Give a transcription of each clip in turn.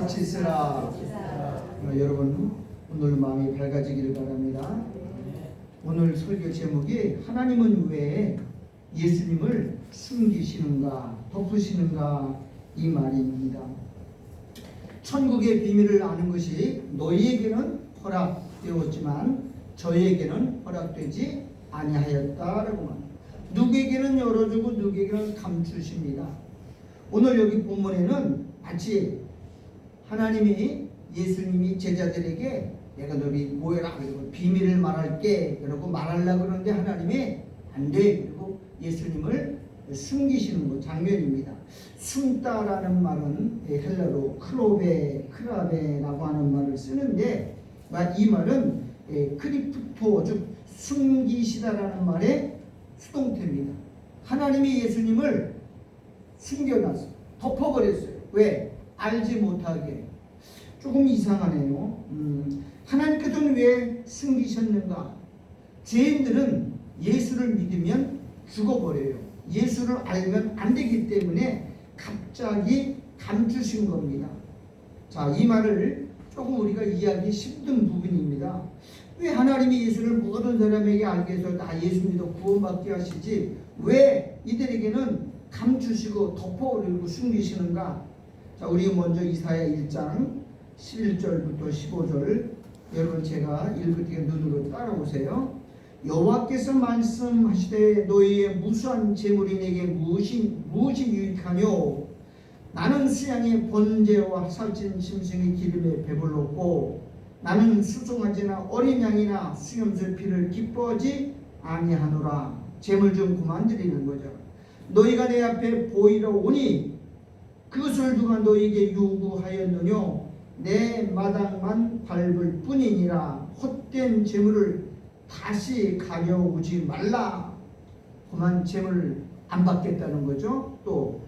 같이 쓰라. 여러분 오늘 마음이 밝아지기를 바랍니다. 오늘 설교 제목이 하나님은 왜 예수님을 숨기시는가 덮으시는가 이 말입니다. 천국의 비밀을 아는 것이 너희에게는 허락되었지만 저희에게는 허락되지 아니하였다라고 말합니다. 누구에게는 열어주고 누구에게는 감추십니다. 오늘 여기 본문에는 마치 하나님이 예수님이 제자들에게 내가 너희 모여라 그리고 비밀을 말할게 그러고 말하려고 그러는데 하나님이 안 돼 그리고 예수님을 숨기시는 것 장면입니다. 숨다라는 말은 헬라로 크라베라고 하는 말을 쓰는데 이 말은 크리프토 즉 숨기시다라는 말의 수동태입니다. 하나님이 예수님을 숨겨놨어요. 덮어버렸어요. 왜? 알지 못하게. 조금 이상하네요. 하나님께서는 왜 숨기셨는가? 죄인들은 예수를 믿으면 죽어버려요. 예수를 알면 안 되기 때문에 갑자기 감추신 겁니다. 자, 이 말을 조금 우리가 이해하기 힘든 부분입니다. 왜 하나님이 예수를 모든 사람에게 알게 해서 나 예수 믿어 구원받게 하시지 왜 이들에게는 감추시고 덮어버리고 숨기시는가? 자, 우리 먼저 이사야 1장 11절부터 15절 여러분 제가 읽을 때 눈으로 따라오세요. 여호와께서 말씀하시되 너희의 무수한 재물이 내게 무엇이 유익하뇨? 나는 수양의 번제와 살찐 짐승의 기름에 배불렀고 나는 수송아지나 어린 양이나 수염술 피를 기뻐하지 아니하노라. 재물 좀 그만 드리는 거죠. 너희가 내 앞에 보이러 오니 그것을 누가 너희에게 요구하였느뇨? 내 마당만 밟을 뿐이니라. 헛된 재물을 다시 가져오지 말라. 그만 재물을 안 받겠다는 거죠. 또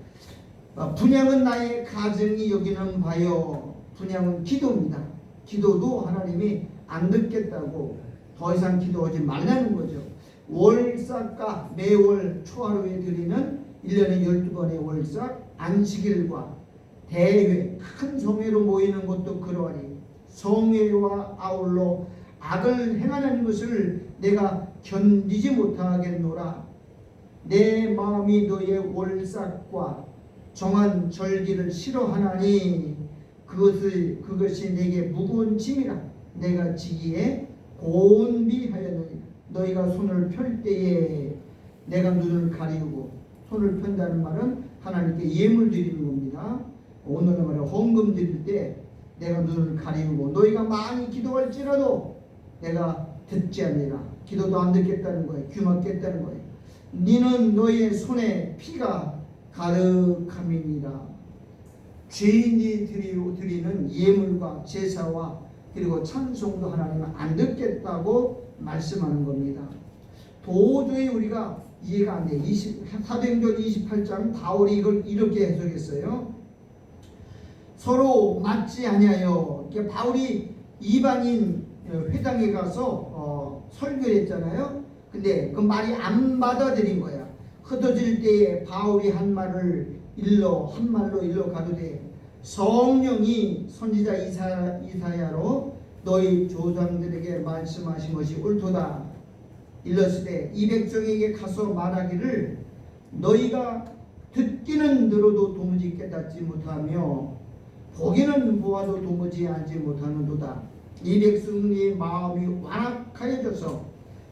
분향은 나의 가정이 여기는 바요. 분향은 기도입니다. 기도도 하나님이 안 듣겠다고 더 이상 기도하지 말라는 거죠. 월삭과 매월 초하루에 드리는 1년에 12번의 월삭 안식일과 대회 큰 성회로 모이는 것도 그러하니 성회와 아울러 악을 행하는 것을 내가 견디지 못하겠노라. 내 마음이 너의 월삭과 정한 절기를 싫어하나니 그것이 내게 무거운 짐이라. 내가 지기에 곤비하였느니 너희가 손을 펼 때에 내가 눈을 가리우고 손을 편다는 말은 하나님께 예물 드리는 겁니다. 오늘의 말은 헌금 드릴 때 내가 눈을 가리우고 너희가 많이 기도할지라도 내가 듣지 않으리라. 기도도 안 듣겠다는 거예요. 귀 막겠다는 거예요. 너는 너의 손에 피가 가득함이니라. 죄인이 드리는 예물과 제사와 그리고 찬송도 하나님은 안 듣겠다고 말씀하는 겁니다. 도저히 우리가 이해가 안 돼. 사도행전 28장 바울이 이걸 이렇게 해석했어요. 서로 맞지 아니하여. 그러니까 바울이 이방인 회당에 가서 설교를 했잖아요. 근데 그 말이 안 받아들인 거야. 흩어질 때에 바울이 한 말을 한 말로 일러 가로되 성령이 선지자 이사야로 너희 조상들에게 말씀하신 것이 옳도다. 일렀으되 이 백성에게 가서 말하기를 너희가 듣기는 들어도 도무지 깨닫지 못하며 보기는 보아도 도무지 알지 못하는도다. 이 백성의 마음이 완악하여져서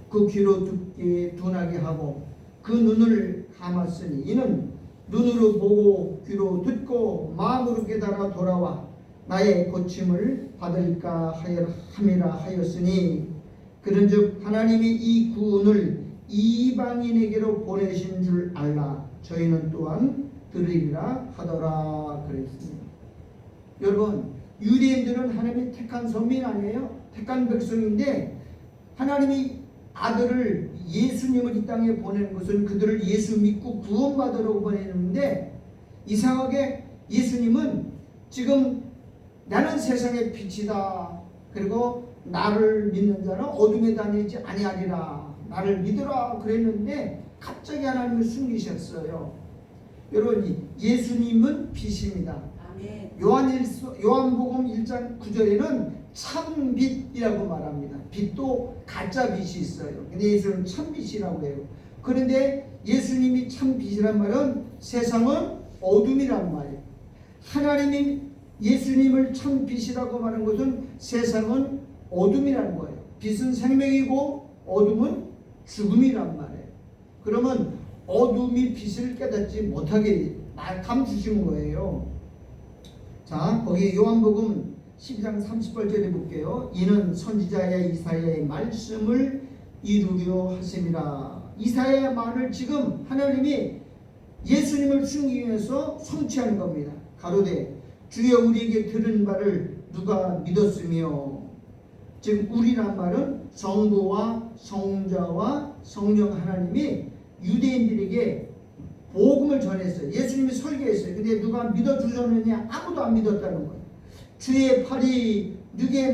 그 귀로 듣기에 둔하게 하고 그 눈을 감았으니 이는 눈으로 보고 귀로 듣고 마음으로 깨달아 돌아와 나의 고침을 받을까 함이라 하였으니 그런즉 하나님이 이 구원을 이방인에게로 보내신 줄 알라. 저희는 또한 들으리라 하더라 그랬습니다. 여러분 유대인들은 하나님이 택한 선민 아니에요? 택한 백성인데 하나님이 아들을 예수님을 이 땅에 보내는 것은 그들을 예수 믿고 구원받으러 보내는데 이상하게 예수님은 지금 나는 세상의 빛이다. 그리고 나를 믿는 자는 어둠에 다니지 아니하리라. 나를 믿으라 그랬는데 갑자기 하나님을 숨기셨어요. 여러분 예수님은 빛입니다. 요한복음 1장 9절에는 참빛이라고 말합니다. 빛도 가짜 빛이 있어요. 근데 예수는 참빛이라고 해요. 그런데 예수님이 참빛이란 말은 세상은 어둠이란 말이에요. 하나님이 예수님을 참빛이라고 말하는 것은 세상은 어둠이라는 거예요. 빛은 생명이고 어둠은 죽음이란 말이에요. 그러면 어둠이 빛을 깨닫지 못하게 감추신 거예요. 자, 거기 요한복음 12장 30절에 볼게요. 이는 선지자야 이사야의 말씀을 이루려 하심이라. 이사야의 말을 지금 하나님이 예수님을 숨기기 위해서 성취하는 겁니다. 가로되 주여 우리에게 들은 바를 누가 믿었으며. 지금 우리란 말은 성부와 성자와 성령 하나님이 유대인들에게 복음을 전했어요. 예수님이 설교했어요. 근데 누가 믿어주셨느냐? 아무도 안 믿었다는 거예요. 주의 팔이 누게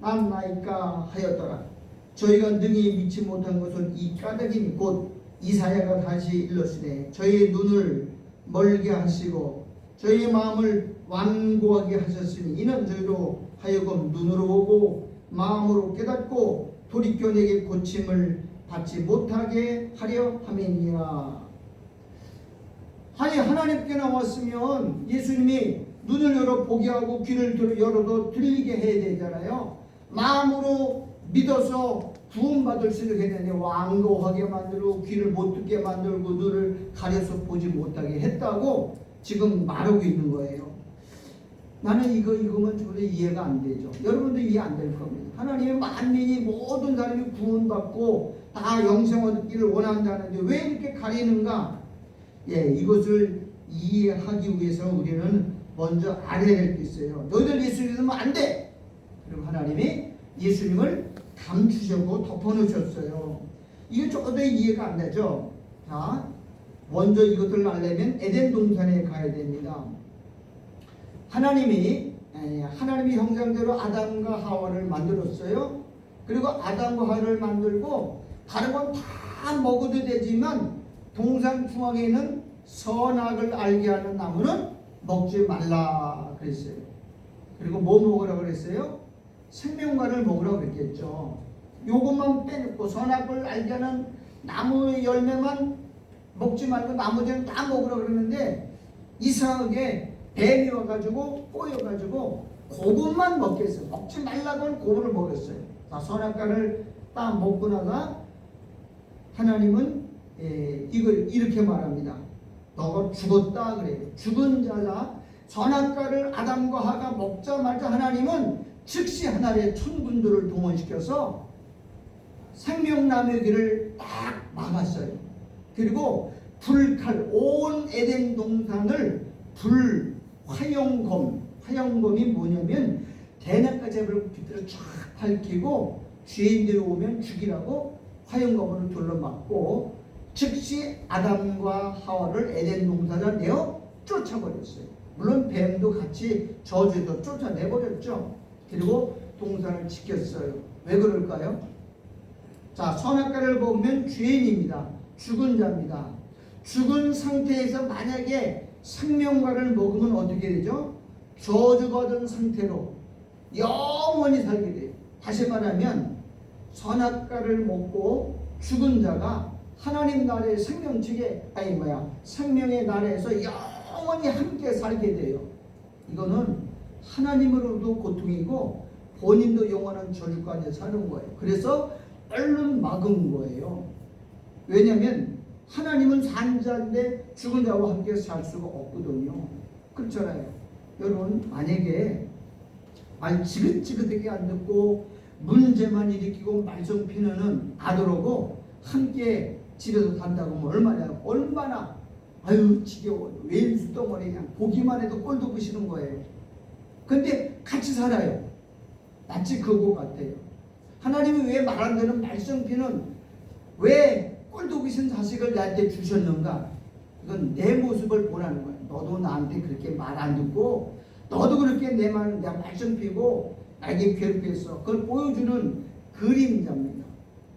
나타났나이까 하였더라. 저희가 능히 믿지 못한 것은 이 까닭이니 곧 이사야가 다시 일렀으되 저희의 눈을 멀게 하시고 저희의 마음을 완고하게 하셨으니 이는 저희로 하여금 눈으로 보고 마음으로 깨닫고 돌이켜 내게 고침을 받지 못하게 하려 함이니라. 아니 하나님께 나왔으면 예수님이 눈을 열어 보게 하고 귀를 열어도 들리게 해야 되잖아요. 마음으로 믿어서 구원받을 수 있게 되는데 완고하게 만들고 귀를 못 듣게 만들고 눈을 가려서 보지 못하게 했다고 지금 말하고 있는 거예요. 나는 이거면 도저히 이해가 안 되죠. 여러분도 이해 안 될 겁니다. 하나님의 만민이 모든 사람이 구원받고 다 영생 얻기를 원한다는데 왜 이렇게 가리는가? 예, 이것을 이해하기 위해서 우리는 먼저 알아야 될 게 있어요. 너희들 예수 믿으면 안 돼. 그리고 하나님이 예수님을 감추셨고 덮어놓으셨어요. 이게 조금 더 이해가 안 되죠. 자, 먼저 이것을 알려면 에덴 동산에 가야 됩니다. 하나님이 형상대로 아담과 하와를 만들었어요. 그리고 아담과 하와를 만들고 다른 건 다 먹어도 되지만 동산 중앙에 있는 선악을 알게 하는 나무는 먹지 말라 그랬어요. 그리고 뭐 먹으라 그랬어요? 생명과를 먹으라 그랬겠죠. 요것만 빼놓고 선악을 알게 하는 나무의 열매만 먹지 말고 나머지는 다 먹으라 그러는데 이상하게 뱀이 와가지고 꼬여가지고 그것만 먹겠어요. 먹지 말라고 한 그거를 먹였어요. 자, 선악과를 딱 먹고 나가 하나님은 이걸 이렇게 말합니다. 너가 죽었다 그래요. 죽은 자가 선악과를 아담과 하가 먹자마자 하나님은 즉시 하나님의 천군들을 동원시켜서 생명나무의 길을 딱 막았어요. 그리고 불칼 온 에덴 동산을 불 화영검이 뭐냐면 대낮까지 해버리고 빛으로 쫙 밝히고 죄인들이 오면 죽이라고 화영검으로 둘러막고 즉시 아담과 하와를 에덴 동산을 내어 쫓아버렸어요. 물론 뱀도 같이 저주해서 쫓아내버렸죠. 그리고 동산을 지켰어요. 왜 그럴까요? 자, 선악과를 먹으면 죄인입니다. 죽은 자입니다. 죽은 상태에서 만약에 생명과를 먹으면 어떻게 되죠? 저주받은 상태로 영원히 살게 돼요. 다시 말하면 선악과를 먹고 죽은 자가 하나님 나라의 생명의 나라에서 영원히 함께 살게 돼요. 이거는 하나님으로도 고통이고 본인도 영원한 저주까지 사는 거예요. 그래서 얼른 막은 거예요. 왜냐하면 하나님은 산 자인데 죽은 자와 함께 살 수가 없거든요. 그렇잖아요. 여러분 만약에 말 지긋지긋하게 안 듣고 문제만 일으키고 말썽 피우는 아들하고 함께 집에서 산다고 하면 얼마나 아유 지겨워 왼수 덩어리 그냥 보기만 해도 꼴도 부시는 거예요. 근데 같이 살아요. 마치 그거 같아요. 하나님이 왜 말 안 되는 말썽 피는 왜 꼴도 부신 자식을 나한테 주셨는가? 이건 내 모습을 보라는 거예요. 너도 나한테 그렇게 말 안 듣고 너도 그렇게 내 말썽 피고 나에게 괴롭혔어. 그걸 보여주는 그림자입니다.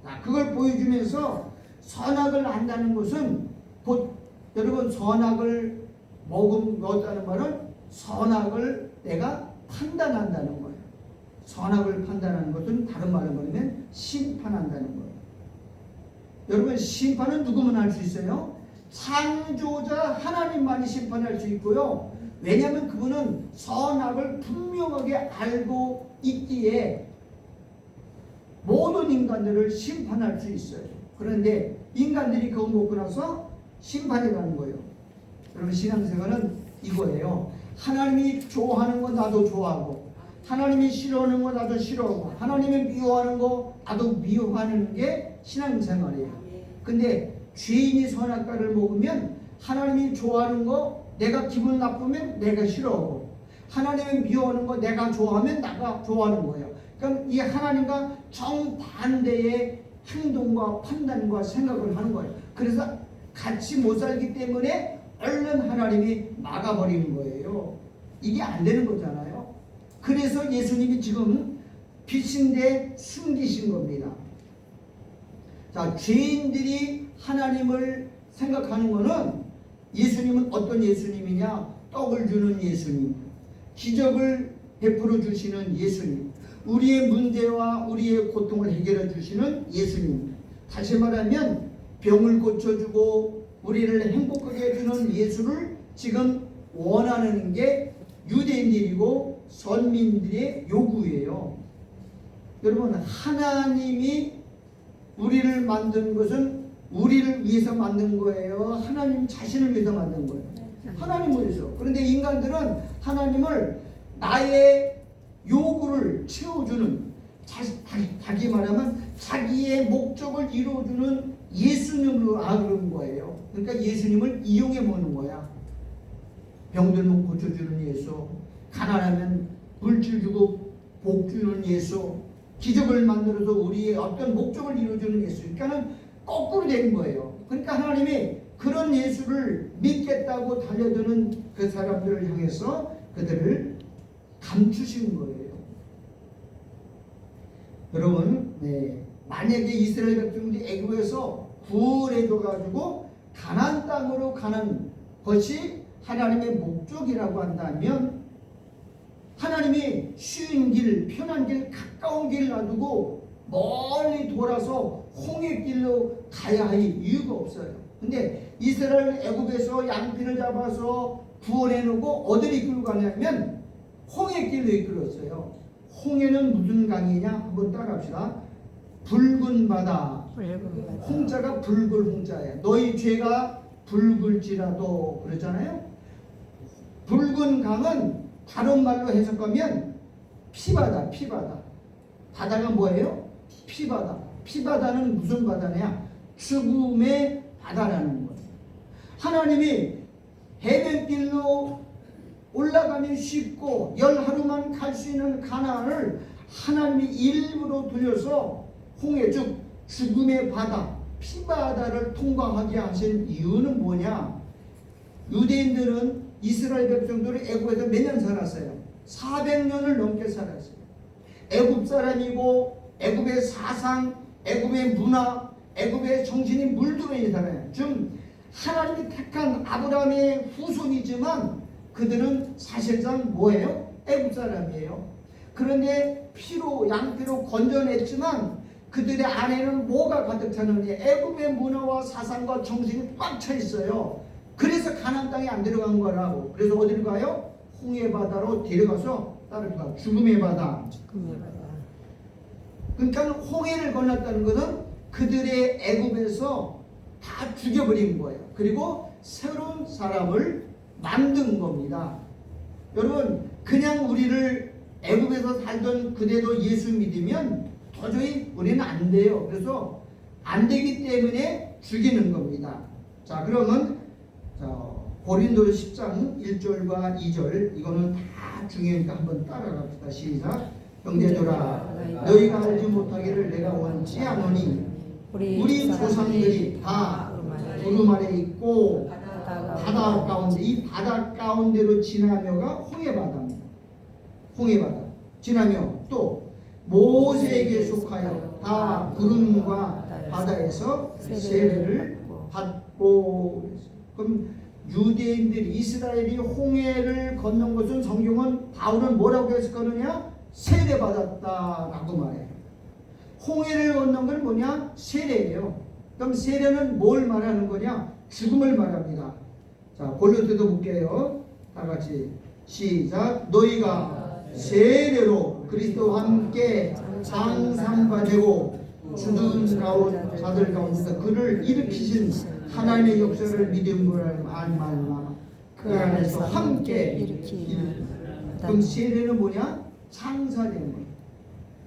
자, 그걸 보여주면서 선악을 안다는 것은 곧 여러분 선악을 먹었다는 말은 선악을 내가 판단한다는 거예요. 선악을 판단하는 것은 다른 말로 말하면 심판한다는 거예요. 여러분, 심판은 누구만 할 수 있어요? 창조자 하나님만이 심판할 수 있고요. 왜냐하면 그분은 선악을 분명하게 알고 있기에 모든 인간들을 심판할 수 있어요. 그런데 인간들이 그거 먹고 나서 심판이 가는 거예요. 여러분, 신앙생활은 이거예요. 하나님이 좋아하는 거 나도 좋아하고, 하나님이 싫어하는 거 나도 싫어하고, 하나님이 미워하는 거 나도 미워하는 게 신앙생활이에요. 근데 죄인이 선악과를 먹으면 하나님이 좋아하는 거 내가 기분 나쁘면 내가 싫어하고, 하나님이 미워하는 거 내가 좋아하면 내가 좋아하는 거예요. 그럼 이 하나님과 정반대의 행동과 판단과 생각을 하는 거예요. 그래서 같이 못 살기 때문에 얼른 하나님이 막아버리는 거예요. 이게 안 되는 거잖아요. 그래서 예수님이 지금 빛인데 숨기신 겁니다. 자, 죄인들이 하나님을 생각하는 거는, 예수님은 어떤 예수님이냐? 떡을 주는 예수님, 기적을 베풀어 주시는 예수님, 우리의 문제와 우리의 고통을 해결해 주시는 예수님, 다시 말하면 병을 고쳐주고 우리를 행복하게 해주는 예수를 지금 원하는 게 유대인들이고 선민들의 요구예요. 여러분, 하나님이 우리를 만든 것은 우리를 위해서 만든 거예요? 하나님 자신을 위해서 만든 거예요? 하나님을 위해서. 그런데 인간들은 하나님을 나의 요구를 채워주는, 자기 말하면 자기의 목적을 이루어주는 예수님으로 아는 거예요. 그러니까 예수님을 이용해 보는 거야. 병들면 고쳐주는 예수, 가난하면 물질 주고 복 주는 예수, 기적을 만들어서 우리의 어떤 목적을 이루어주는 예수. 그러니까는 거꾸로 된 거예요. 그러니까 하나님이 그런 예수를 믿겠다고 달려드는 그 사람들을 향해서 그들을 감추신 거예요. 여러분, 만약에 이스라엘 백성들이 애굽에서 구원해줘 가지고 가나안 땅으로 가는 것이 하나님의 목적이라고 한다면, 하나님이 쉬운 길, 편한 길, 가까운 길 놔두고 멀리 돌아서 홍해길로 가야 할 이유가 없어요. 근데 이스라엘 애굽에서 양피를 잡아서 구원해놓고 어디를 이끌고 가냐면 홍해길로 이끌었어요. 홍해는 무슨 강이냐? 한번 따라합시다. 붉은 바다. 홍자가 붉을 홍자예요. 너희 죄가 붉을지라도 그러잖아요. 붉은 강은 다른 말로 해석하면 피바다, 피바다. 바다가 뭐예요? 피바다. 피바다는 무슨 바다냐? 죽음의 바다라는 거예요. 하나님이 해변길로 올라가면 쉽고 열하루만 갈 수 있는 가나안을 하나님이 일부러 돌려서 홍해, 즉 죽음의 바다, 피바다를 통과하게 하신 이유는 뭐냐? 유대인들은 이스라엘 백성들이 애굽에서 몇 년 살았어요? 400년을 넘게 살았어요. 애굽 사람이고 애굽의 사상, 애굽의 문화, 애굽의 정신이 물들어 있는 사람이에요. 즉 하나님이 택한 아브라함의 후손이지만 그들은 사실상 뭐예요? 애굽 사람이에요. 그런데 피로, 양피로 건져냈지만 그들의 안에는 뭐가 가득 차느냐? 애굽의 문화와 사상과 정신이 꽉 차 있어요. 그래서 가나안 땅에 안 들어간 거라고. 그래서 어디로 가요? 홍해 바다로 데려가서 따라가. 죽음의 바다. 그러니까 홍해를 건넜다는 것은 그들의 애굽에서 다 죽여버린 거예요. 그리고 새로운 사람을 만든 겁니다. 여러분, 그냥 우리를 애굽에서 살던 그대로 예수 믿으면 도저히 우리는 안 돼요. 그래서 안 되기 때문에 죽이는 겁니다. 자, 그러면 고린도서 10장 1절과 2절, 이거는 다 중요하니까 한번 따라갑시다. 시작. 형제들아, 너희가 알지 못하기를 내가 원치 않으니 우리 조상들이 다 구름 아래 있고 바다 가운데, 이 바다 가운데로 지나며가 홍해바다입니다. 홍해바다 지나며 또 모세에게 속하여 다 구름과 바다에서 세례를 받고. 그럼 유대인들이 이스라엘이 홍해를 건넌 것은 성경은 바울은 뭐라고 했었거든요? 세례받았다라고 말해요. 홍해를 건넌 건 뭐냐? 세례예요. 그럼 세례는 뭘 말하는 거냐? 죽음을 말합니다. 자, 골로새도 볼게요. 다 같이 시작. 너희가 세례로 그리스도와 함께 장상받고 죽은 자들 가운데서 그를 일으키신 하나님의 역사를 믿음으로 알마 그 안에서 함께 일으키는. 그럼 세례는 뭐냐? 창사되는 거예요.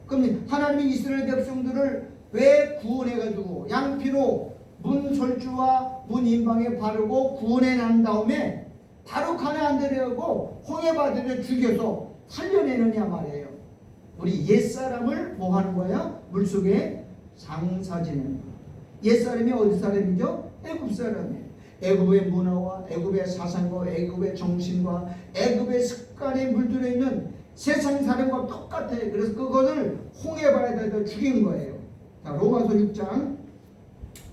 그럼 하나님이 이스라엘 백성들을 왜 구원해가지고 양피로 문설주와 문인방에 바르고 구원해 난 다음에 바로 가나안 데려가고 홍해바다에 죽여서 살려내느냐 말이에요. 우리 옛사람을 뭐 하는 거야? 물속에 장사 지내는 거야. 옛사람이 어디 사람이죠? 애굽 사람이에요. 애굽의 문화와 애굽의 사상과 애굽의 정신과 애굽의 습관에 물들어 있는 세상 사람과 똑같아요. 그래서 그것을 홍해바다에다 죽인 거예요. 자, 로마서 6장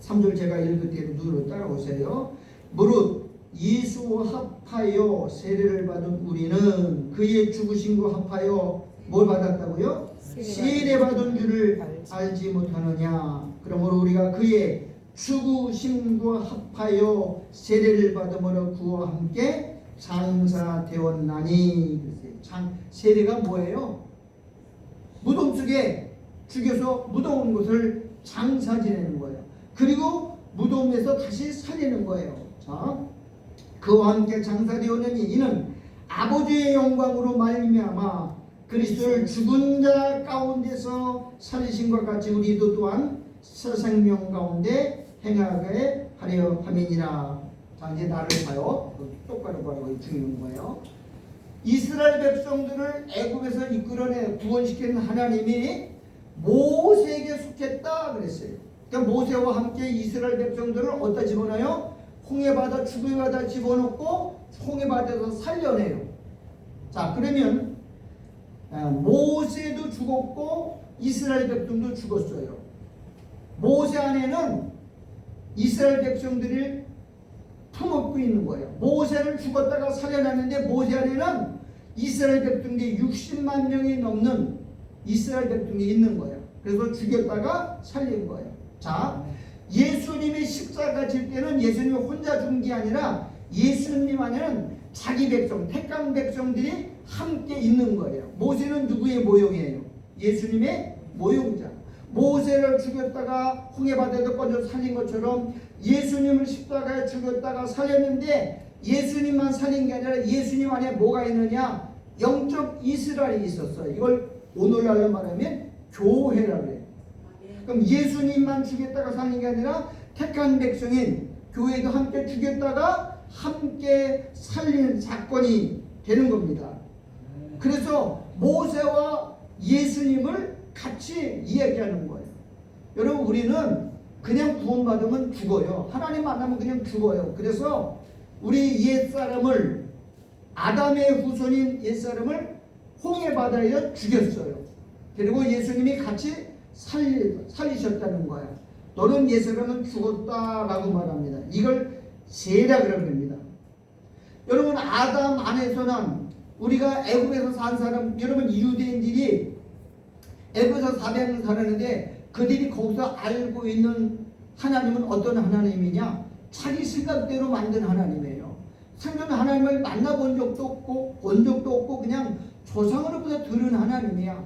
3절 제가 읽을 때로 눈으로 따라오세요. 무릇 예수와 합하여 세례를 받은 우리는 그의 죽으심과 합하여 뭘 받았다고요? 세례 받은 줄을 알지 못하느냐. 그러므로 우리가 그의 죽으심과 합하여 세례를 받음으로 그와 함께 장사되었나니. 세례가 뭐예요? 무덤 속에 죽여서 무덤 곳을 장사 지내는 거예요. 그리고 무덤에서 다시 살리는 거예요. 자, 그와 함께 장사되었느니 이는 아버지의 영광으로 말미암아 그리스도를 죽은 자 가운데서 살리신과 같이 우리도 또한 새 생명 가운데 행하게 하려 함이니라. 자, 이제 나를 봐요. 똑바로 봐요. 중요한 거예요. 이스라엘 백성들을 애굽에서 이끌어내 구원시키는 하나님이 모세에게 속했다 그랬어요. 그러니까 모세와 함께 이스라엘 백성들을 어디다 집어넣어요? 홍해바다 죽음의 바다 집어넣고 홍해바다에서 살려내요. 자, 그러면 모세도 죽었고 이스라엘 백성도 죽었어요. 모세 안에는 이스라엘 백성들이 품었고 있는 거예요. 모세를 죽었다가 살려놨는데 모세 안에는 이스라엘 백성들이 60만 명이 넘는 이스라엘 백성이 있는 거예요. 그래서 죽였다가 살린 거예요. 자, 예수님이 십자가 질 때는 예수님이 혼자 죽은 게 아니라 예수님 안에는 자기 백성, 택한 백성들이 함께 있는 거예요. 모세는 누구의 모형이에요? 예수님의 모형자. 모세를 죽였다가 홍해바다에서 꺼져 살린 것처럼 예수님을 십자가에 죽였다가 살렸는데 예수님만 살린 게 아니라 예수님 안에 뭐가 있느냐? 영적 이스라엘이 있었어요. 이걸 오늘날로 말하면 교회라고 해요. 그럼 예수님만 죽였다가 살린 게 아니라 택한 백성인 교회도 함께 죽였다가 함께 살린 사건이 되는 겁니다. 그래서 모세와 예수님을 같이 이야기하는 거예요. 여러분, 우리는 그냥 구원받으면 죽어요. 하나님 만나면 그냥 죽어요. 그래서 우리 옛사람을, 아담의 후손인 옛사람을 홍해바다에 죽였어요. 그리고 예수님이 같이 살리셨다는 거예요. 너는 옛사람은 죽었다라고 말합니다. 이걸 세례라 그럽니다. 여러분, 아담 안에서는 우리가 애굽에서 산 사람, 여러분 유대인들이 애굽에서 400년 살았는데 그들이 거기서 알고 있는 하나님은 어떤 하나님이냐? 자기 생각대로 만든 하나님이에요. 생전 하나님을 만나본 적도 없고 본 적도 없고 그냥 조상으로부터 들은 하나님이야.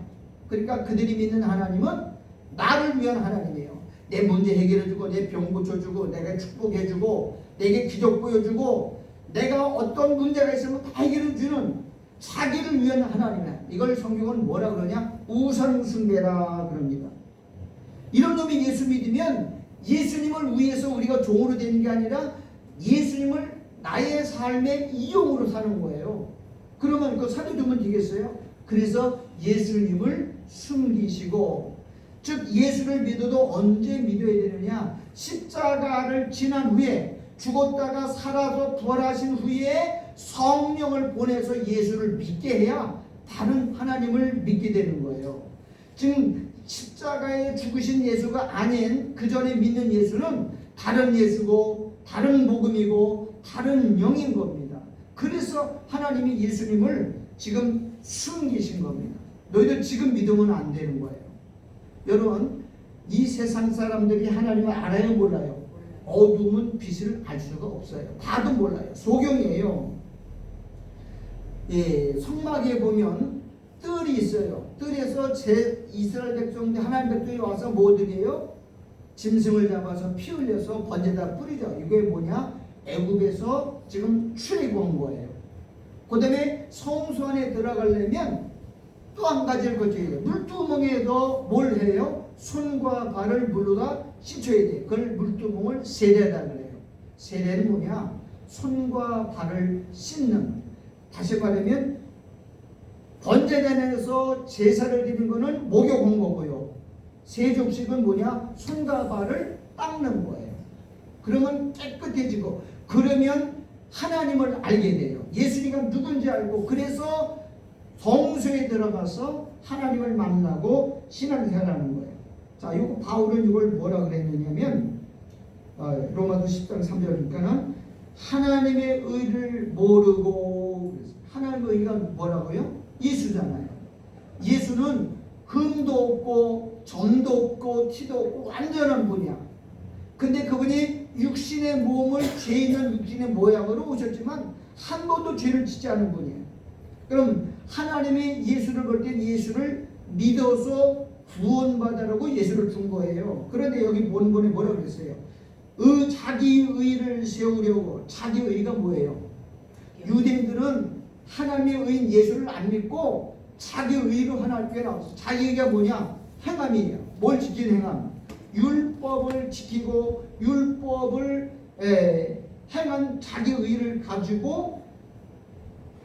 그러니까 그들이 믿는 하나님은 나를 위한 하나님이에요. 내 문제 해결해주고 내 병 고쳐주고 내가 축복해주고 내게 기적 보여주고 내가 어떤 문제가 있으면 다 해결해주는 자기를 위한 하나님이야. 이걸 성경은 뭐라 그러냐? 우상숭배라 그럽니다. 이런 놈이 예수 믿으면 예수님을 위해서 우리가 종으로 되는 게 아니라 예수님을 나의 삶의 이용으로 사는 거예요. 그러면 그거 살려두면 되겠어요? 그래서 예수님을 숨기시고, 즉 예수를 믿어도 언제 믿어야 되느냐? 십자가를 지난 후에, 죽었다가 살아서 부활하신 후에 성령을 보내서 예수를 믿게 해야 다른 하나님을 믿게 되는 거예요. 지금 십자가에 죽으신 예수가 아닌 그 전에 믿는 예수는 다른 예수고 다른 복음이고 다른 영인 겁니다. 그래서 하나님이 예수님을 지금 숨기신 겁니다. 너희들 지금 믿으면 안 되는 거예요. 여러분, 이 세상 사람들이 하나님을 알아요, 몰라요? 어둠은 빛을 알 수가 없어요. 봐도 몰라요. 소경이에요. 예, 성막에 보면 뜰이 있어요. 뜰에서 이스라엘 백성들, 하나님 백성이 와서 뭐 드려요? 짐승을 잡아서 피 흘려서 번제다 뿌리죠. 이게 뭐냐? 애굽에서 지금 출애굽한 거예요. 그 다음에 성소 안에 들어가려면 또 한 가지를 거쳐야 돼요. 물두멍에도 뭘 해요? 손과 발을 물로다 씻어야 돼요. 그걸 물두멍을 세례다 그래요. 세례는 뭐냐? 손과 발을 씻는. 다시 말하면 번제단에서 제사를 드리는 거는 목욕한 거고요. 세족식은 뭐냐? 손과 발을 닦는 거예요. 그러면 깨끗해지고, 그러면 하나님을 알게 돼요. 예수님이 누군지 알고, 그래서 성소에 들어가서 하나님을 만나고 신앙생활하는 거예요. 자, 이거 바울은 이걸 뭐라 그랬느냐면 로마서 10장 3절이니까는 하나님의 의를 모르고, 하나님의 의가 뭐라고요? 예수잖아요. 예수는 흠도 없고 점도 없고 티도 없고 완전한 분이야. 근데 그분이 육신의 몸을 죄 있는 육신의 모양으로 오셨지만 한 번도 죄를 짓지 않은 분이에요. 그럼 하나님이 예수를 볼 때 예수를 믿어서 구원받으라고 예수를 준 거예요. 그런데 여기 본문에 뭐라고 그랬어요? 자기 의를 세우려고. 자기 의가 뭐예요? 유대인들은 하나님의 의인 예수를 안 믿고 자기 의로 하나님께 나왔어. 자기 의가 뭐냐? 행함이에요. 뭘 지키는 행함? 율법을 지키고 율법을 행한 자기 의를 가지고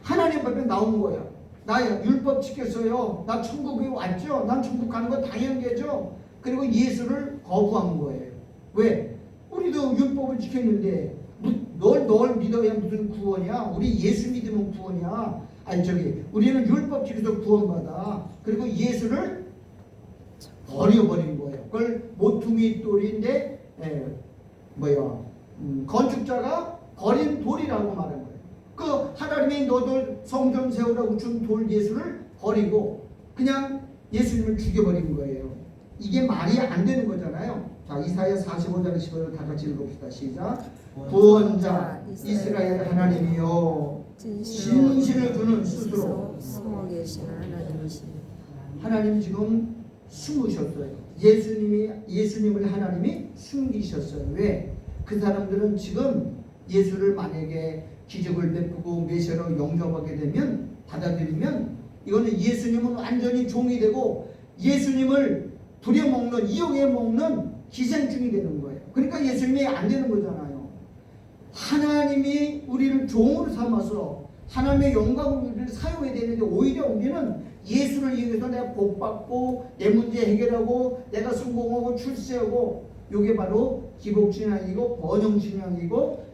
하나님 앞에 나온 거야. 나 율법 지켰어요. 나 천국에 왔죠. 난 천국 가는 거 당연하죠. 그리고 예수를 거부한 거예요. 왜? 우리도 율법을 지켰는데 널 믿어야 무슨 구원이야? 우리 예수 믿으면 구원이야. 아니 우리는 율법 지켜서 구원받아. 그리고 예수를 버려버린 거예요. 그걸 모퉁이 돌인데 건축자가 버린 돌이라고 말한 거예요. 그 하나님이 너들 성전 세우라고 준 돌 예수를 버리고 그냥 예수님을 죽여버린 거예요. 이게 말이 안 되는 거잖아요. 자, 이사야 45장 15절 다 같이 읽읍시다. 시작. 구원자 이스라엘 하나님이여 진실을 주는 스스로 숨어 계시는 하나님이시. 하나님 지금 숨으셨어요. 예수님을 하나님이 숨기셨어요. 왜? 그 사람들은 지금 예수를 만약에 기적을 베푸고 메시아로 영접하게 되면, 받아들이면, 이거는 예수님은 완전히 종이 되고 예수님을 부려먹는, 이용해 먹는 기생충이 되는 거예요. 그러니까 예수님이 안 되는 거잖아요. 하나님이 우리를 종으로 삼아서 하나님의 영광을 사용해야 되는데, 오히려 우리는 예수를 이용해서 내가 복받고 내 문제 해결하고 내가 성공하고 출세하고, 이게 바로 기복신앙이고 번영신앙이고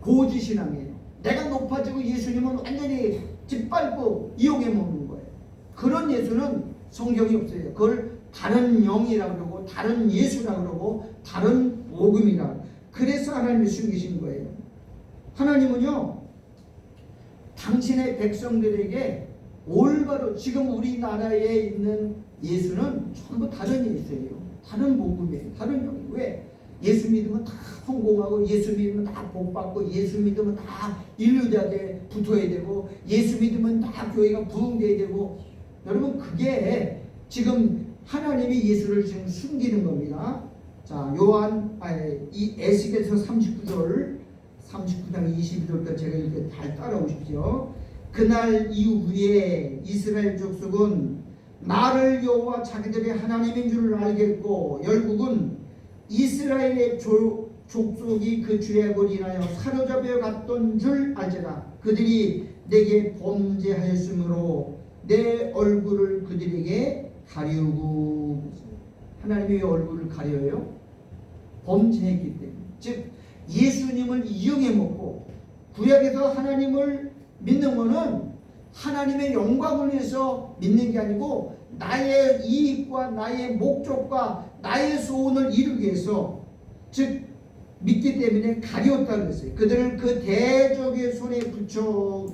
고지신앙이에요. 내가 높아지고 예수님은 완전히 짓밟고 이용해 먹는 거예요. 그런 예수는 성경이 없어요. 그걸 다른 영이라고 그러고 다른 예수라고 그러고 다른 복음이라. 그래서 하나님이 숨기신 거예요. 하나님은요, 당신의 백성들에게 올바로, 지금 우리나라에 있는 예수는 전부 다른 예수예요. 다른 복음이에요. 다른 영이에요. 왜? 예수 믿으면 다 성공하고 예수 믿으면 다 복받고 예수 믿으면 다 인류대학에 붙어야 되고 예수 믿으면 다 교회가 부흥돼야 되고, 여러분 그게 지금 하나님이 예수를 지금 숨기는 겁니다. 자, 이 에스겔서 39장 22절까지 제가 이렇게 잘 따라오십시오. 그날 이후에 이스라엘 족속은 나를 여호와 자기들의 하나님인 줄 알겠고, 열국은 이스라엘의 족속이 그 죄악을 인하여 사로잡혀 갔던 줄 알지라. 그들이 내게 범죄하였으므로 내 얼굴을 그들에게 가리우고. 하나님의 얼굴을 가려요? 범죄했기 때문에. 즉 예수님을 이용해 먹고, 구약에서 하나님을 믿는 것은 하나님의 영광을 위해서 믿는 게 아니고 나의 이익과 나의 목적과 나의 소원을 이루기 위해서, 즉 믿기 때문에 가리웠다 그랬어요. 그들을 그 대적의 손에 붙여,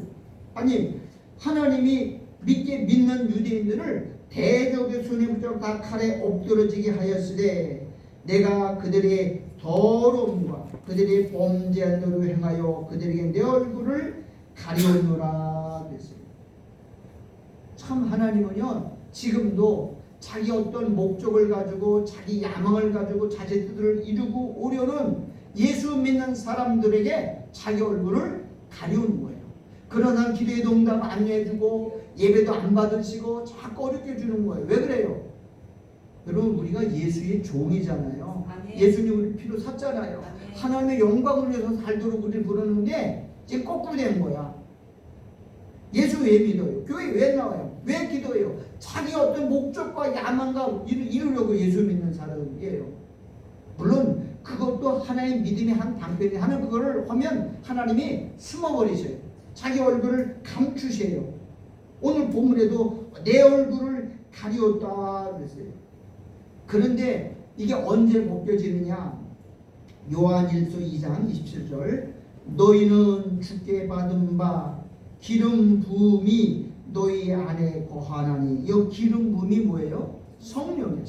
아니 하나님이 믿는 유대인들을 대적의 손에 붙여 다 칼에 엎드러지게 하였으되 내가 그들의 더러움과 그들의 범죄한 대로 행하여 그들에게 내 얼굴을 가리웠노라 그랬어요. 참 하나님은요 지금도 자기 어떤 목적을 가지고 자기 야망을 가지고 자기 뜻을 이루고 오려는 예수 믿는 사람들에게 자기 얼굴을 가리우는 거예요. 그러나 기도에도 응답 안 해주고 예배도 안 받으시고 자꾸 어렵게 주는 거예요. 왜 그래요? 여러분 우리가 예수의 종이잖아요. 아멘. 예수님 우리 피로 샀잖아요. 아멘. 하나님의 영광을 위해서 살도록 우리를 부르는데 지금 거꾸로 된 거야. 예수 왜 믿어요? 교회 왜 나와요? 왜 기도해요? 자기 어떤 목적과 야망과 이루려고 예수 믿는 사람이에요. 물론 그것도 하나의 믿음의 한 방편이 하는 그거를 하면 하나님이 숨어버리셔요. 자기 얼굴을 감추세요. 오늘 본문에도 내 얼굴을 가리웠다 그랬어요. 그런데 이게 언제 벗겨지느냐? 요한일서 2장 27절 너희는 주께 받은 바 기름 부음이 너희 안에 거하나니. 이 기름 부음이 뭐예요? 성령이에요.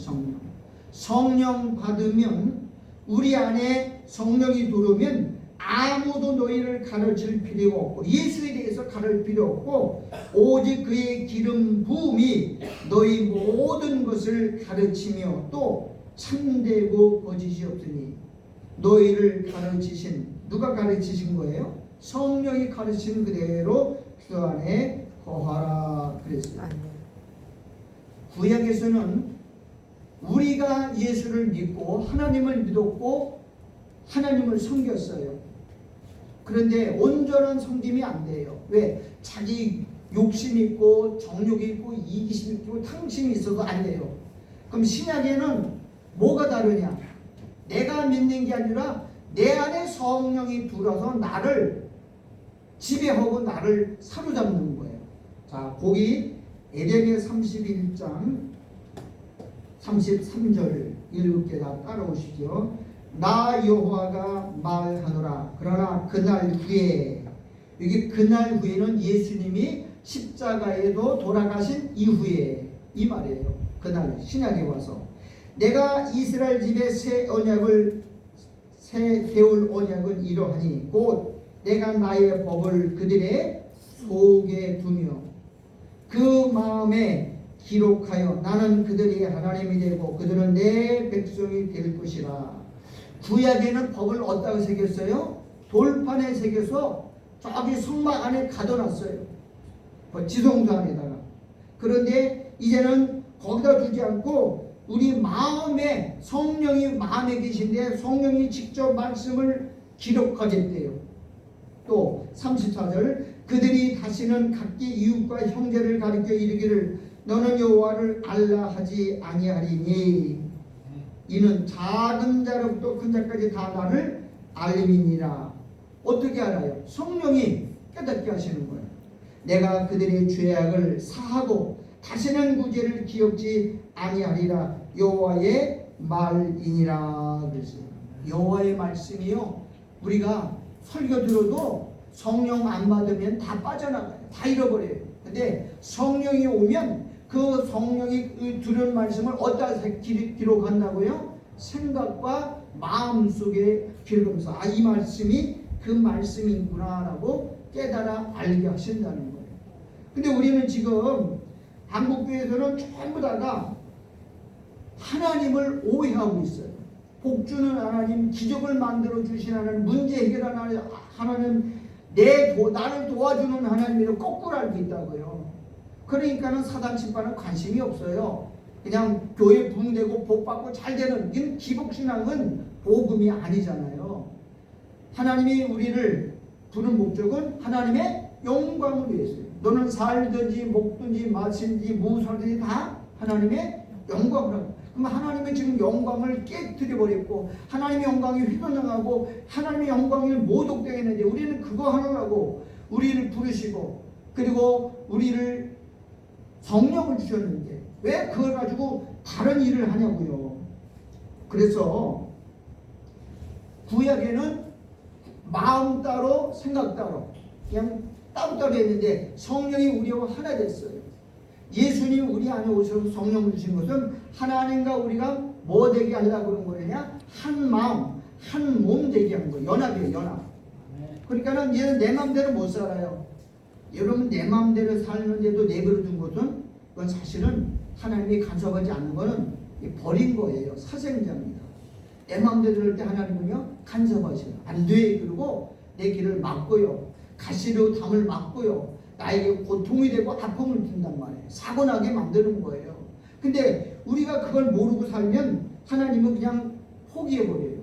성령 받으면 우리 안에 성령이 들어오면 아무도 너희를 가르칠 필요가 없고 예수에 대해서 가르칠 필요 없고 오직 그의 기름 부음이 너희 모든 것을 가르치며 또 참되고 거짓이 없으니. 너희를 가르치신, 누가 가르치신 거예요? 성령이 가르치는 그대로 그 안에 거하라 그랬어요. 구약에서는 우리가 예수를 믿고 하나님을 믿었고 하나님을 섬겼어요. 그런데 온전한 섬김이 안 돼요. 왜? 자기 욕심 있고 정욕이 있고 이기심 있고 탕심이 있어도 안 돼요. 그럼 신약에는 뭐가 다르냐? 내가 믿는 게 아니라 내 안에 성령이 들어서 나를 지배하고 나를 사로잡는 거예요. 자, 거기 에레미야 31장 33절 읽을게. 다 따라오시죠. 나 여호와가 말하노라. 그러나 그날 후에, 여기 그날 후에는 예수님이 십자가에도 돌아가신 이후에 이 말이에요. 그날 신약에 와서 내가 이스라엘 집에 새 세울 언약은 이러하니 곧 내가 나의 법을 그들의 속에 두며 그 마음에 기록하여 나는 그들의 하나님이 되고 그들은 내 백성이 될 것이라. 구약에는 법을 어디다가 새겼어요? 돌판에 새겨서 저기 성막 안에 가둬놨어요. 지성소 안에다가. 그런데 이제는 거기다 두지 않고 우리 마음에, 성령이 마음에 계신데 성령이 직접 말씀을 기록하겠대요. 또 34절 그들이 다시는 각기 이웃과 형제를 가리켜 이르기를 너는 여호와를 알라 하지 아니하리니 이는 작은 자로부터 큰 자까지 다 나를 알림이니라. 어떻게 알아요? 성령이 깨닫게 하시는 거예요. 내가 그들의 죄악을 사하고 다시는 구제를 기억지 아니하리라. 여호와의 말이니라 그랬어요. 여호와의 말씀이요, 우리가 설교 들어도 성령 안 받으면 다 빠져나가요. 다 잃어버려요. 근데 성령이 오면 그 성령이 들은 말씀을 어디다 기록한다고요? 생각과 마음 속에 기록하면서 아, 이 말씀이 그 말씀이구나 라고 깨달아 알게 하신다는 거예요. 근데 우리는 지금 한국교회에서는 전부 다가 하나님을 오해하고 있어요. 복주는 하나님, 기적을 만들어 주신 하나님, 문제 해결하는 하나님, 나를 도와주는 하나님이라고 거꾸로 알고 있다고요. 그러니까는 사단 침반은 관심이 없어요. 그냥 교회 부흥되고 복받고 잘되는, 이건 기복신앙은 복음이 아니잖아요. 하나님이 우리를 부른 목적은 하나님의 영광을 위해서요. 너는 살든지 먹든지 마시든지 무엇하든지 다 하나님의 영광을 하고, 그럼 하나님의 지금 영광을 깨뜨려 버렸고 하나님의 영광이 휘번당하고 하나님의 영광이 모독되게 했는데 우리는 그거 하려고 우리를 부르시고 그리고 우리를 성령을 주셨는데 왜 그걸 가지고 다른 일을 하냐고요. 그래서 구약에는 마음 따로 생각 따로 그냥 따로따로 했는데 성령이 우리와 하나 됐어요. 예수님 우리 안에 오셔서 성령을 주신 것은 하나님과 우리가 뭐 되게 하려고 그런 거냐? 한 마음, 한 몸 되게 한 거예요. 연합이에요, 연합. 그러니까는 얘는 내 마음대로 못 살아요. 여러분 내 마음대로 살는데도 내버려 둔 것은 그건 사실은 하나님이 간섭하지 않는 거는 버린 거예요. 사생자입니다. 내 마음대로 할 때 하나님은요 간섭하셔요. 안 돼. 그리고 내 길을 막고요. 가시로 담을 막고요. 나에게 고통이 되고 아픔을 준단 말이에요. 사고 나게 만드는 거예요. 근데 우리가 그걸 모르고 살면 하나님은 그냥 포기해버려요.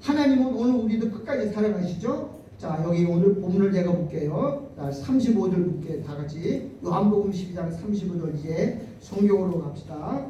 하나님은 오늘 우리도 끝까지 살아가시죠. 자, 여기 오늘 본문을 제가 볼게요. 자, 35절 볼게요. 다 같이 요한복음 12장 35절 이제 성경으로 갑시다.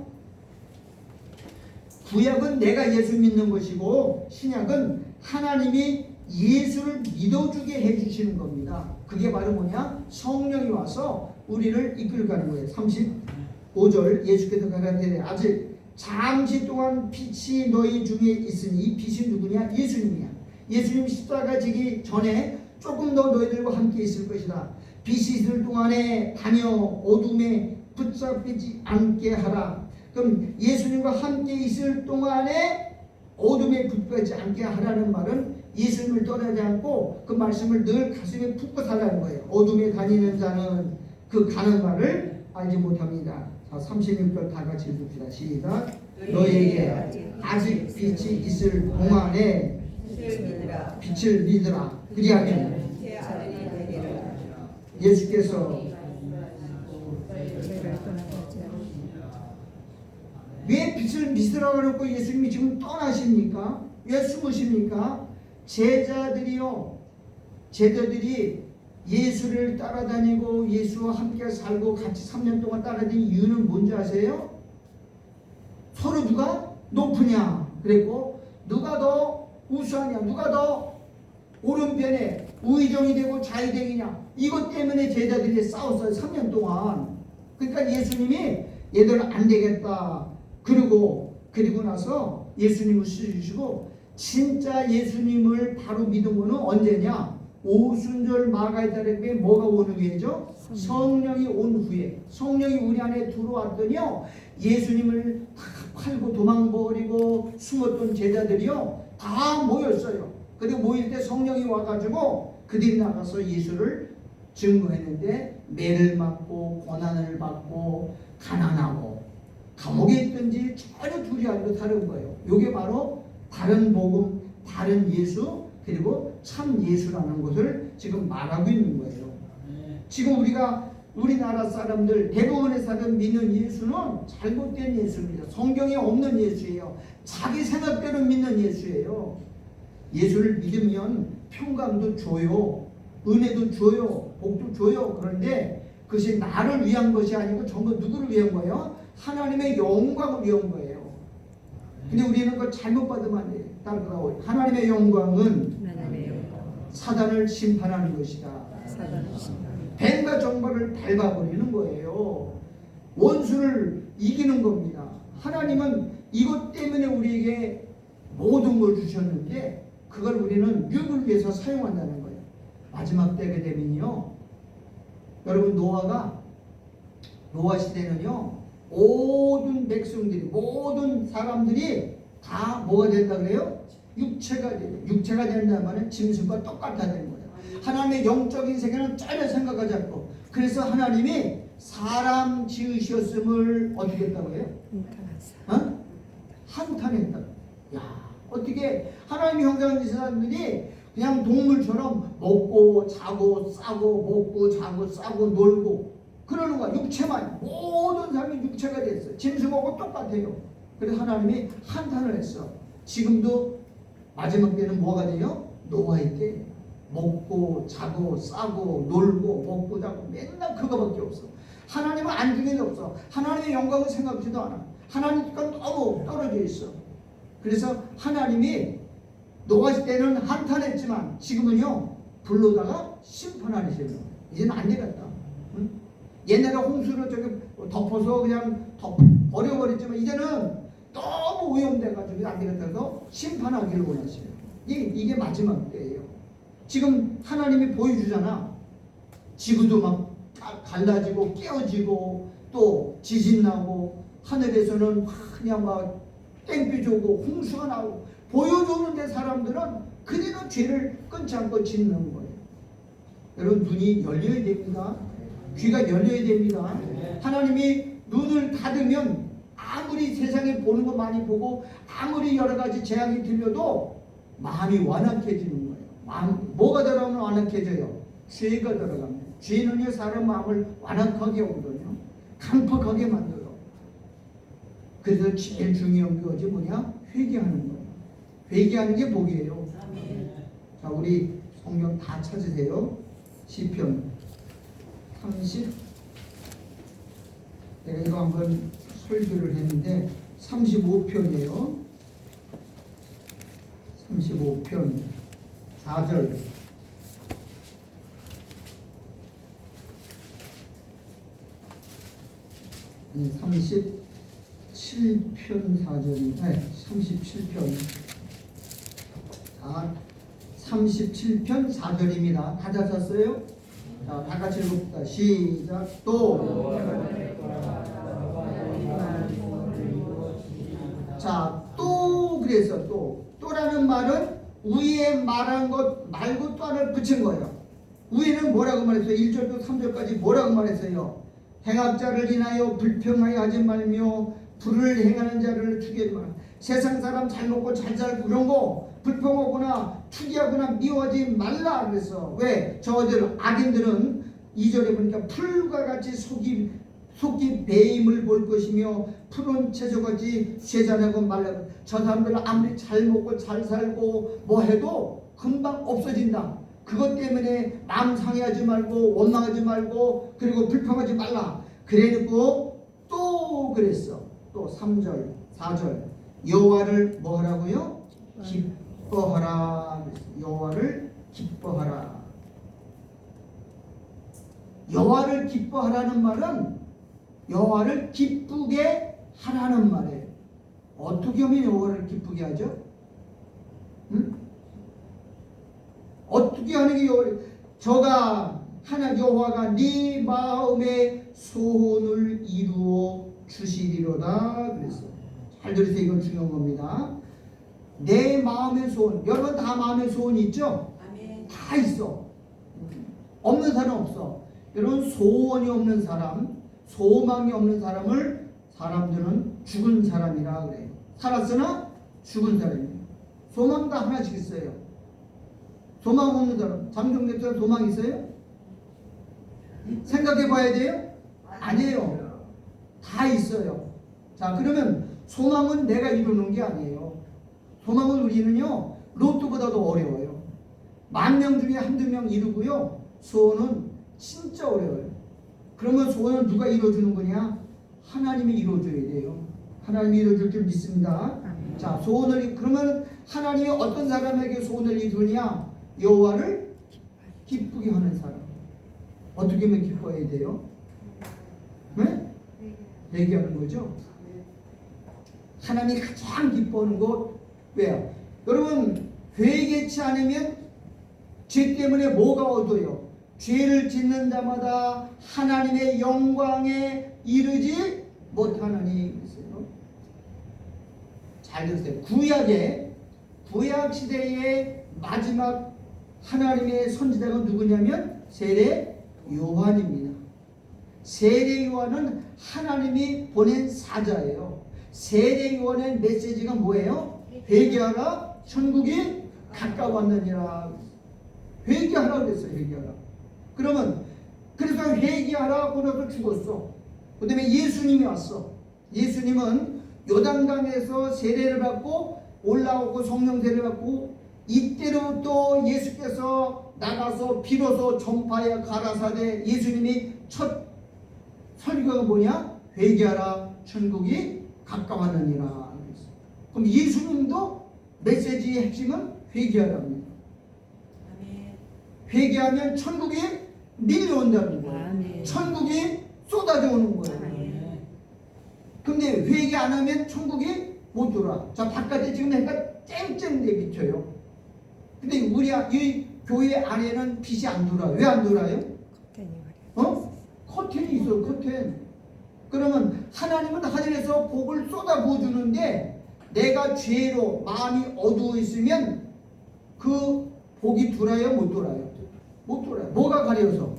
구약은 내가 예수 믿는 것이고 신약은 하나님이 예수를 믿어주게 해주시는 겁니다. 그게 바로 뭐냐? 성령이 와서 우리를 이끌어가는 거예요. 35절 예수께서 가라사대 아직 잠시 동안 빛이 너희 중에 있으니 이 빛이 누구냐? 예수님이야. 예수님 십자가 지기 전에 조금 더 너희들과 함께 있을 것이다. 빛이 있을 동안에 다녀 어둠에 붙잡히지 않게 하라. 그럼 예수님과 함께 있을 동안에 어둠에 붙잡히지 않게 하라는 말은 예수님을 떠나지 않고 그 말씀을 늘 가슴에 품고 살라는 거예요. 어둠에 다니는 자는 그 가는 바를 알지 못합니다. 자, 36절 다 같이 읽읍시다. 시작. 너에게 아직 빛이 있을 동안에 빛을 믿으라. 그리하면 예수께서 왜 빛을 믿으라고 그러고 예수님이 지금 떠나십니까? 왜 숨으십니까? 제자들이 예수를 따라다니고 예수와 함께 살고 같이 3년 동안 따라다닌 이유는 뭔지 아세요? 서로 누가 높으냐 그랬고 누가 더 우수하냐 누가 더 오른편에 우의정이 되고 자의되느냐 이것 때문에 제자들이 싸웠어요. 3년 동안. 그러니까 예수님이 얘들 안 되겠다. 그리고 나서 예수님을 쓰시고 진짜 예수님을 바로 믿은 거는 언제냐? 오순절 마가의 달에 뭐가 오는 후에죠? 성령이 온 후에. 성령이 우리 안에 들어왔더니요 예수님을 다 팔고 도망버리고 숨었던 제자들이요 다 모였어요. 그리고 모일 때 성령이 와가지고 그들이 나가서 예수를 증거했는데 매를 맞고 고난을 받고 가난하고 감옥에 있든지 전혀 둘이 아니고 다른 거예요. 이게 바로 다른 복음, 다른 예수, 그리고 참 예수라는 것을 지금 말하고 있는 거예요. 지금 우리나라 사람들 대부분의 사람 믿는 예수는 잘못된 예수입니다. 성경에 없는 예수예요. 자기 생각대로 믿는 예수예요. 예수를 믿으면 평강도 줘요. 은혜도 줘요. 복도 줘요. 그런데 그것이 나를 위한 것이 아니고 전부 누구를 위한 거예요? 하나님의 영광을 위한 거예요. 근데 우리는 그걸 잘못 받으면 안 돼요. 따라오고 하나님의 영광은 사단을 심판하는 것이다. 뱀과 정벌을 밟아버리는 거예요. 원수를 이기는 겁니다. 하나님은 이것 때문에 우리에게 모든 걸 주셨는데 그걸 우리는 유익을 위해서 사용한다는 거예요. 마지막 때가 되면요 여러분 노아 시대는요 모든 백성들이 모든 사람들이 다 뭐가 된다 그래요? 육체가 돼요. 육체가 된다는 말은 짐승과 똑같아 되는 거예요. 하나님의 영적인 세계는 전혀 생각하지 않고 그래서 하나님이 사람 지으셨음을 어떻게 했다고 해요? 한탄했다. 야 어떻게 하나님의 형상을 지은 사람들이 그냥 동물처럼 먹고 자고 싸고 먹고 자고 싸고 놀고 그러는 거야. 육체만 모든 사람이 육체가 됐어요. 짐승하고 똑같아요. 그래서 하나님이 한탄을 했어. 지금도 마지막 때는 뭐가 돼요? 노아의 때 먹고 자고 싸고 놀고 먹고 자고 맨날 그거밖에 없어. 하나님은 안중에 없어. 하나님의 영광을 생각지도 않아. 하나님과 너무 떨어져 있어. 그래서 하나님이 노아 때는 한탄했지만 지금은요 불로다가 심판하시는 거예요. 이제는 안 되겠다. 응? 옛날에 홍수를 저기 덮어서 그냥 버려버렸지만 이제는 너무 오염돼가지고 안 되겠다서 심판하기를 원하셔요. 이게 마지막 때예요. 지금 하나님이 보여주잖아. 지구도 막 갈라지고 깨어지고 또 지진 나고 하늘에서는 그냥 막 땡볕이 오고 홍수가 나오고 보여주는데 사람들은 그대로 죄를 끊지 않고 짓는 거예요. 여러분 눈이 열려야 됩니다. 귀가 열려야 됩니다. 하나님이 눈을 닫으면 아무리 세상에 보는 거 많이 보고 아무리 여러 가지 재앙이 들려도 마음이 완악해지는 거예요. 뭐가 들어가면 완악해져요? 죄가 들어가면. 죄는요 사람 마음을 완악하게 하거든요. 강팍하게 만들어. 그래서 제일 중요한 것이 뭐냐? 회개하는 거예요. 회개하는 게 복이에요. 자, 우리 성경 다 찾으세요. 시편 30. 내가 이거 한번 설교를 했는데 35편이에요. 35편 4절. 37편 4절이 37편 37편 4절입니다. 다 찾았어요? 자, 다 같이 읽읍시다. 시작. 자, 또 그래서 또라는 말은 위에 말한 것 말고 또 하나를 붙인 거예요. 위에는 뭐라고 말했어요? 1절부터 3절까지 뭐라고 말했어요? 행악자를 인하여 불평하여 하지 말며 불을 행하는 자를 죽이지 마라. 세상 사람 잘 먹고 잘 살고 그런 거 불평하거나 투기하거나 미워하지 말라 그랬어. 왜? 저들 악인들은 2절에 보니까 풀과 같이 속이 배임을 볼 것이며 푸른 채소같이 쇠잔하고 말라. 저 사람들은 아무리 잘 먹고 잘 살고 뭐 해도 금방 없어진다. 그것 때문에 마음 상해하지 말고 원망하지 말고 그리고 불평하지 말라. 그래놓고 또 그랬어. 또 3절 4절 여호와를 뭐 하라고요? 기뻐하라. 여호와를 기뻐하라. 여호와를 기뻐하라는 말은 여호와를 기쁘게 하라는 말이에요. 어떻게 하면 여호와를 기쁘게 하죠? 응? 어떻게 하는 게 저가 하나님 여호와가 네 마음의 소원을 이루어 주시리로다 그랬어. 잘 들으세요. 이건 중요한 겁니다. 내 마음의 소원. 여러분 다 마음의 소원이 있죠? 다 있어. 없는 사람 없어. 여러분 소원이 없는 사람, 소망이 없는 사람을 사람들은 죽은 사람이라 그래요. 살았으나 죽은 사람이에요. 소망도 하나씩 있어요. 소망 없는 사람, 장정대처럼 소망 있어요? 생각해 봐야 돼요? 아니에요. 다 있어요. 자, 그러면 소망은 내가 이루는 게 아니에요. 소망은 우리는요 로또보다도 어려워요. 10,000명 중에 한두 명 이루고요. 소원은 진짜 어려워요. 그러면 소원은 누가 이루어주는 거냐? 하나님이 이루어줘야 돼요. 하나님이 이루어줄 줄 믿습니다. 자, 소원을 그러면 하나님이 어떤 사람에게 소원을 이루냐? 여호와를 기쁘게 하는 사람. 어떻게 하면 기뻐해야 돼요? 네? 회개하는 거죠. 하나님이 가장 기뻐하는 것 왜요? 여러분 회개치 않으면 죄 때문에 뭐가 얻어요? 죄를 짓는 자마다 하나님의 영광에 이르지 못하느니. 잘 들으세요. 구약 시대의 마지막 하나님의 선지자가 누구냐면 세례 요한입니다. 세례 요한은 하나님이 보낸 사자예요. 세례 요한의 메시지가 뭐예요? 회개하라, 천국이 가까웠느니라. 회개하라 그랬어요. 회개하라. 그러면 그래서 회개하라 그러고 죽었어. 그 다음에 예수님이 왔어. 예수님은 요단강에서 세례를 받고 올라오고 성령 세례를 받고 이때로부터 예수께서 나가서 비로소 전파에 가라사대 예수님이 첫 설교가 뭐냐? 회개하라, 천국이 가까웠느니라. 그럼 예수님도 메시지의 핵심은 회개하랍니다. 회개하면 천국이 밀려온다는 거예요. 천국이 쏟아져 오는 거예요. 근데 회개 안 하면 천국이 못 들어와. 자, 바깥에 지금 해가 쨍쨍 내비쳐요. 근데 이 교회 안에는 빛이 안 들어와요. 왜 안 들어와요? 커튼이 있어, 커튼. 그러면 하나님은 하늘에서 복을 쏟아 부어주는데 내가 죄로 마음이 어두워 있으면 그 복이 들어요, 못 들어요? 못 들어요. 뭐가 가려서?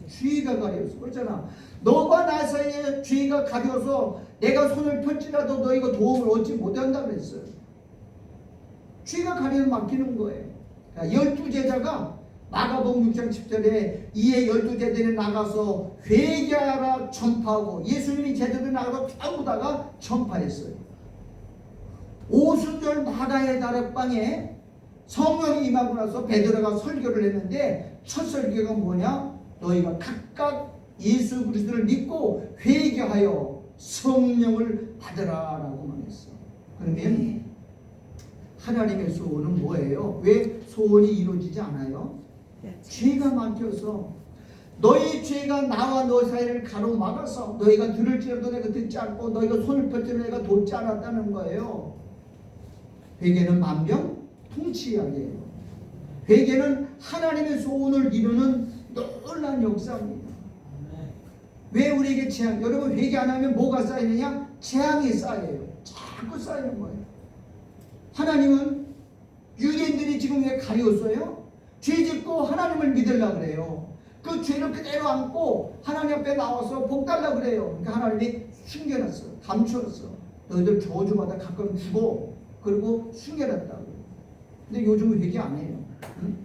죄가 가려서. 그렇잖아. 너와 나 사이에 죄가 가려서 내가 손을 펼지라도 너희가 도움을 얻지 못한다 그랬어요. 죄가 가려서 막히는 거예요. 12제자가 마가복음 6장 10절에 이에 12제자들이 나가서 회개하라 전파하고 예수님이 제자들 나가서 전부 다가 전파했어요. 오순절 마가의 다락방에 성령이 임하고 나서 베드로가 설교를 했는데 첫 설교가 뭐냐? 너희가 각각 예수 그리스도를 믿고 회개하여 성령을 받으라라고만 했어. 그러면 하나님의 소원은 뭐예요? 왜 소원이 이루어지지 않아요? 죄가 막혀서 너희 죄가 나와 너 사이를 가로막아서 너희가 들을지라도 내가 듣지 않고 너희가 손을 펼치면 내가 돕지 않았다는 거예요. 회개는 만병통치약이에요. 회개는 하나님의 소원을 이루는 놀라운 역사입니다. 왜 우리에게 재앙? 여러분 회개 안 하면 뭐가 쌓이느냐? 재앙이 쌓여요. 자꾸 쌓이는 거예요. 하나님은 유대인들이 지금 왜 가리웠어요? 죄 짓고 하나님을 믿으려고 그래요. 그 죄를 그대로 안고 하나님 앞에 나와서 복 달라고 그래요. 그러니까 하나님이 숨겨놨어. 감추었어. 너희들 저주마다 가끔 주고 그리고 숨겨놨다고. 근데 요즘은 회개 안 해요. 응?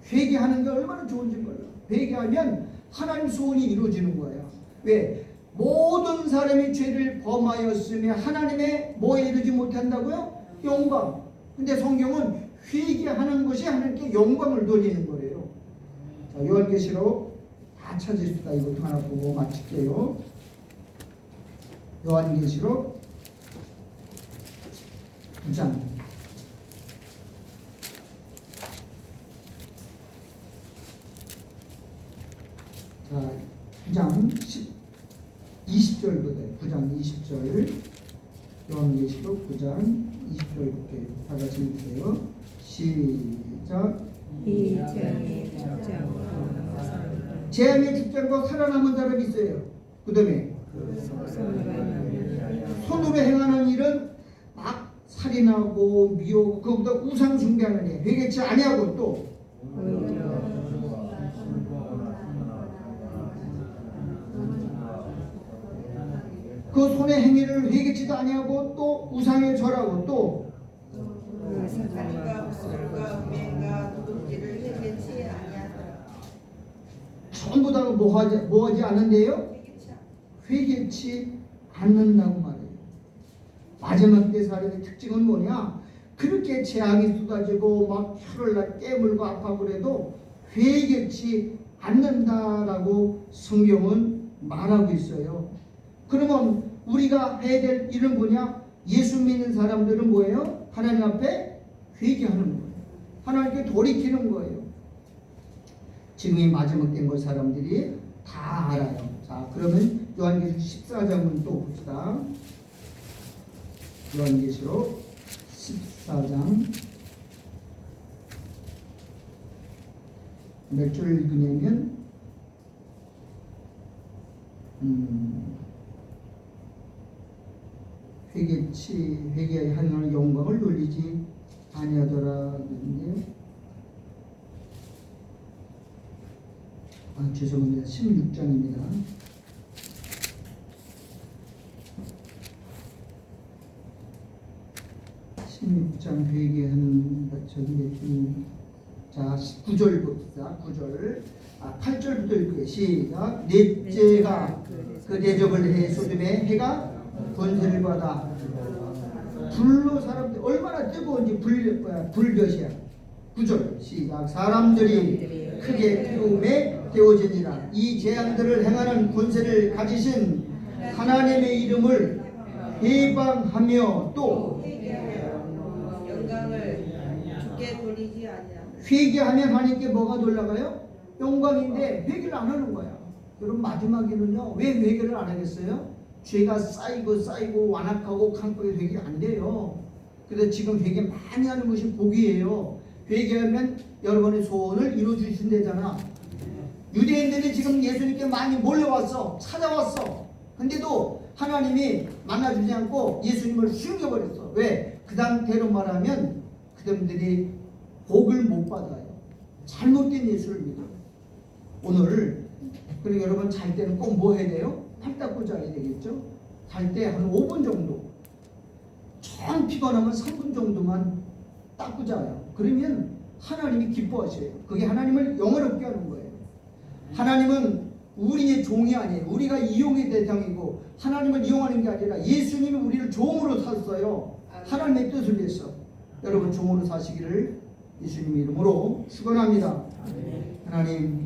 회개하는 게 얼마나 좋은지 몰라. 회개하면 하나님 소원이 이루어지는 거예요. 왜? 모든 사람이 죄를 범하였으며 하나님의 뭐에 이르지 못한다고요? 영광. 근데 성경은 회개하는 것이 하나님께 영광을 돌리는 거예요. 자, 요한계시록 다 찾으십시다. 이것도 하나 보고 마칠게요. 요한계시록 9장. 자, 9장 20절부터 9장 20절. 요한계시록 9장 20절 볼게요. 다 같이 읽으세요. 시작. 재앙의 직장과 살아남은 사람이 있어요. 그 다음에 손으로 행하는 일은 막 살인하고 미워하고 그것보다 우상 숭배하는 일 회개치 아니하고 또 그 손의 행위를 회개치도 아니하고 또 우상에 절하고 또 전부 다 뭐하지 않는데요? 회개치 않는다고 말해요. 마지막 때 사람의 특징은 뭐냐? 그렇게 재앙이 쏟아지고 막 혀를 깨물고 아파하고 그래도 회개치 않는다라고 성경은 말하고 있어요. 그러면 우리가 해야 될 일은 뭐냐? 예수 믿는 사람들은 뭐예요? 하나님 앞에 회개하는 거예요. 하나님께 돌이키는 거예요. 지금이 마지막 된 걸 사람들이 다 알아요. 자, 그러면 요한계시록 14장은 또 봅시다. 요한계시록 14장 몇 줄 읽으냐면 회개하는 영광을 돌리지 아니하더라. 죄송합니다. 16장입니다. 16장 회개하는 자 9절 봅시다. 9절 8절부터 읽고요. 시작. 넷째가 그 대접을 해 소돔의 해가 권세를 받아 불로 사람들 얼마나 뜨거운지 불볕이야. 9절 시작. 사람들이 크게 태움에 태워지니라. 이 재앙들을 행하는 권세를 가지신 하나님의 이름을 해방하며 또 영광을 주께 돌리지 아니하라. 회개하면 하나님께 뭐가 돌아가요? 영광인데 회개를 안 하는 거야. 여러분 마지막에는요 왜 회개를 안 하겠어요? 죄가 쌓이고 완악하고 강팍이 회개 안 돼요. 그래서 지금 회개 많이 하는 것이 복이에요. 회개하면 여러분의 소원을 이루어주신다잖아. 유대인들이 지금 예수님께 많이 몰려왔어. 찾아왔어. 근데도 하나님이 만나주지 않고 예수님을 숨겨버렸어. 왜? 그 상태로 말하면 그들이 복을 못 받아요. 잘못된 예수를 믿어. 오늘 그러니까 여러분 잘 때는 꼭 뭐 해야 돼요? 팔 닦고 자야 되겠죠? 잘 때 한 5분 정도, 정 피곤하면 3분 정도만 닦고 자요. 그러면 하나님이 기뻐하셔요. 그게 하나님을 영원롭게 하는 거예요. 하나님은 우리의 종이 아니에요. 우리가 이용의 대상이고 하나님을 이용하는 게 아니라 예수님이 우리를 종으로 샀어요. 하나님의 뜻을 위해서. 여러분 종으로 사시기를 예수님 이름으로 축원합니다. 하나님